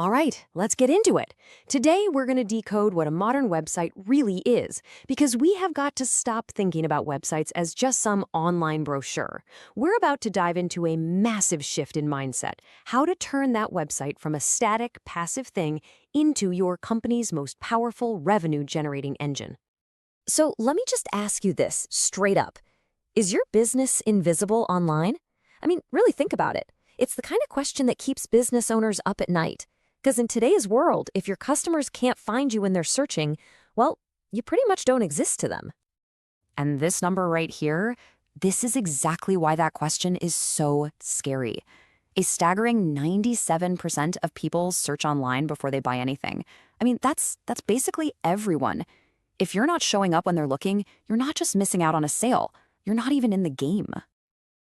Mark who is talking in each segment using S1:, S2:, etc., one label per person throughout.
S1: All right, let's get into it. Today, we're going to decode what a modern website really is, because we have got to stop thinking about websites as just some online brochure. We're about to dive into a massive shift in mindset, how to turn that website from a static, passive thing into your company's most powerful revenue-generating engine. So let me just ask you this straight up. Is your business invisible online? I mean, really think about it. It's the kind of question that keeps business owners up at night. Because in today's world, if your customers can't find you when they're searching, well, you pretty much don't exist to them. And this number right here, this is exactly why that question is so scary. A staggering 97% of people search online before they buy anything. I mean, that's basically everyone. If you're not showing up when they're looking, you're not just missing out on a sale. You're not even in the game.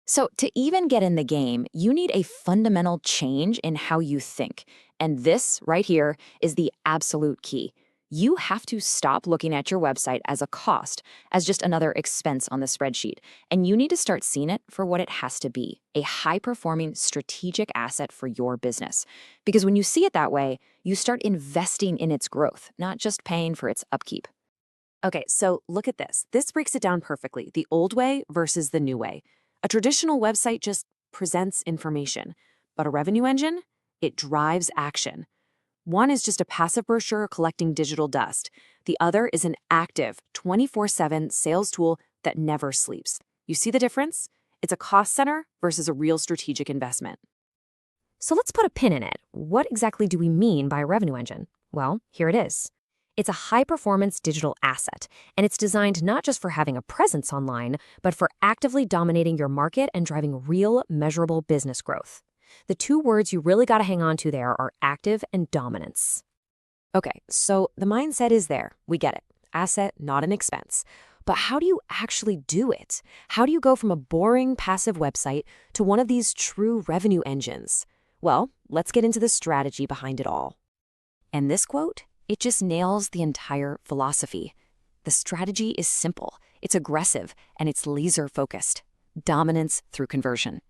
S1: So to even get in the game, you need a fundamental change in how you think. And this right here is the absolute key. You have to stop looking at your website as a cost, as just another expense on the spreadsheet. And you need to start seeing it for what it has to be, a high-performing strategic asset for your business. Because when you see it that way, you start investing in its growth, not just paying for its upkeep. Okay, so look at this. This breaks it down perfectly, the old way versus the new way. A traditional website just presents information, but a revenue engine, it drives action. One is just a passive brochure collecting digital dust. The other is an active, 24/7 sales tool that never sleeps. You see the difference? It's a cost center versus a real strategic investment. So let's put a pin in it. What exactly do we mean by a revenue engine? Well, here it is. It's a high-performance digital asset, and it's designed not just for having a presence online, but for actively dominating your market and driving real, measurable business growth. The two words you really got to hang on to there are active and dominance. Okay, so the mindset is there. We get it. Asset, not an expense. But how do you actually do it? How do you go from a boring, passive website to one of these true revenue engines? Well, let's get into the strategy behind it all. And this quote? It just nails the entire philosophy. The strategy is simple, it's aggressive, and it's laser-focused. Dominance through conversion.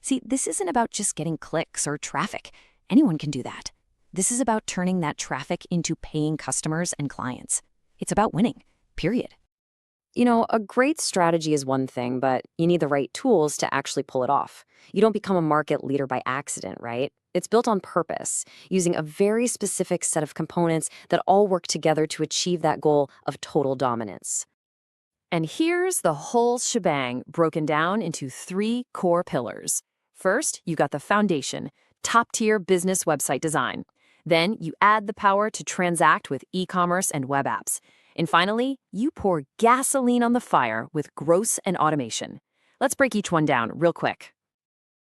S1: See, this isn't about just getting clicks or traffic. Anyone can do that. This is about turning that traffic into paying customers and clients. It's about winning, period. You know, a great strategy is one thing, but you need the right tools to actually pull it off. You don't become a market leader by accident, right? It's built on purpose, using a very specific set of components that all work together to achieve that goal of total dominance. And here's the whole shebang broken down into 3 core pillars. First, you got the foundation, top-tier business website design. Then you add the power to transact with e-commerce and web apps. And finally, you pour gasoline on the fire with growth and automation. Let's break each one down real quick.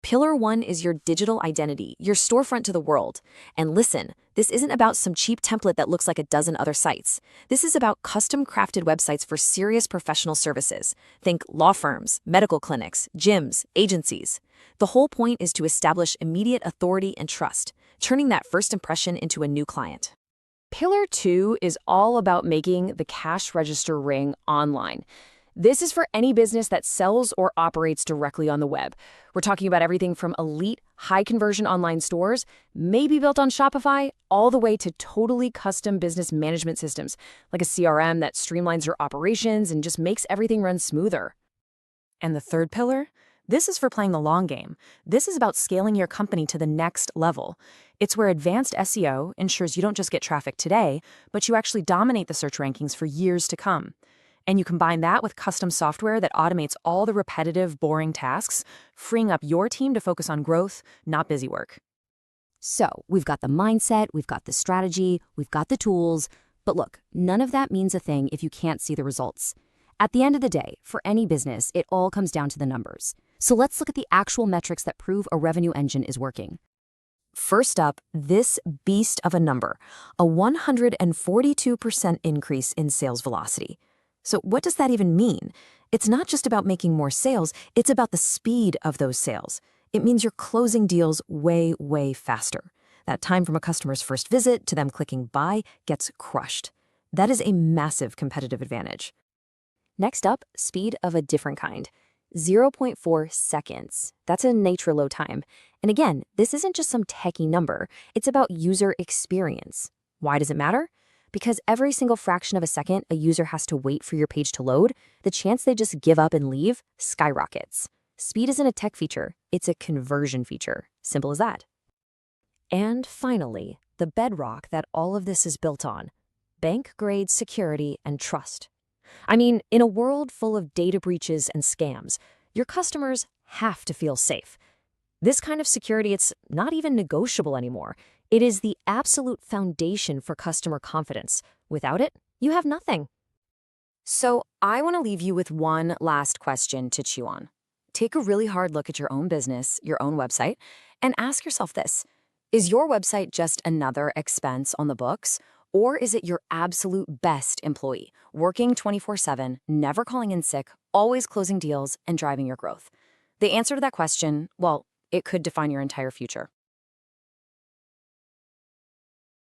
S1: Pillar 1 is your digital identity, your storefront to the world. And listen, this isn't about some cheap template that looks like a dozen other sites. This is about custom-crafted websites for serious professional services. Think law firms, medical clinics, gyms, agencies. The whole point is to establish immediate authority and trust, turning that first impression into a new client. Pillar 2 is all about making the cash register ring online. This is for any business that sells or operates directly on the web. We're talking about everything from elite, high-conversion online stores, maybe built on Shopify, all the way to totally custom business management systems, like a CRM that streamlines your operations and just makes everything run smoother. And the third pillar? This is for playing the long game. This is about scaling your company to the next level. It's where advanced SEO ensures you don't just get traffic today, but you actually dominate the search rankings for years to come. And you combine that with custom software that automates all the repetitive, boring tasks, freeing up your team to focus on growth, not busy work. So we've got the mindset, we've got the strategy, we've got the tools. But look, none of that means a thing if you can't see the results. At the end of the day, for any business, it all comes down to the numbers. So let's look at the actual metrics that prove a revenue engine is working. First up, this beast of a number, a 142% increase in sales velocity. So what does that even mean? It's not just about making more sales, it's about the speed of those sales. It means you're closing deals way, way faster. That time from a customer's first visit to them clicking buy gets crushed. That is a massive competitive advantage. Next up, speed of a different kind. 0.4 seconds. That's a nitro low time. And again, this isn't just some techie number, it's about user experience. Why does it matter? Because every single fraction of a second a user has to wait for your page to load, the chance they just give up and leave skyrockets. Speed isn't a tech feature, it's a conversion feature. Simple as that. And finally, the bedrock that all of this is built on: bank-grade security and trust. I mean, in a world full of data breaches and scams, your customers have to feel safe. This kind of security, it's not even negotiable anymore. It is the absolute foundation for customer confidence. Without it, you have nothing. So I want to leave you with one last question to chew on. Take a really hard look at your own business, your own website, and ask yourself this: is your website just another expense on the books? Or is it your absolute best employee, working 24/7, never calling in sick, always closing deals, and driving your growth? The answer to that question, well, it could define your entire future.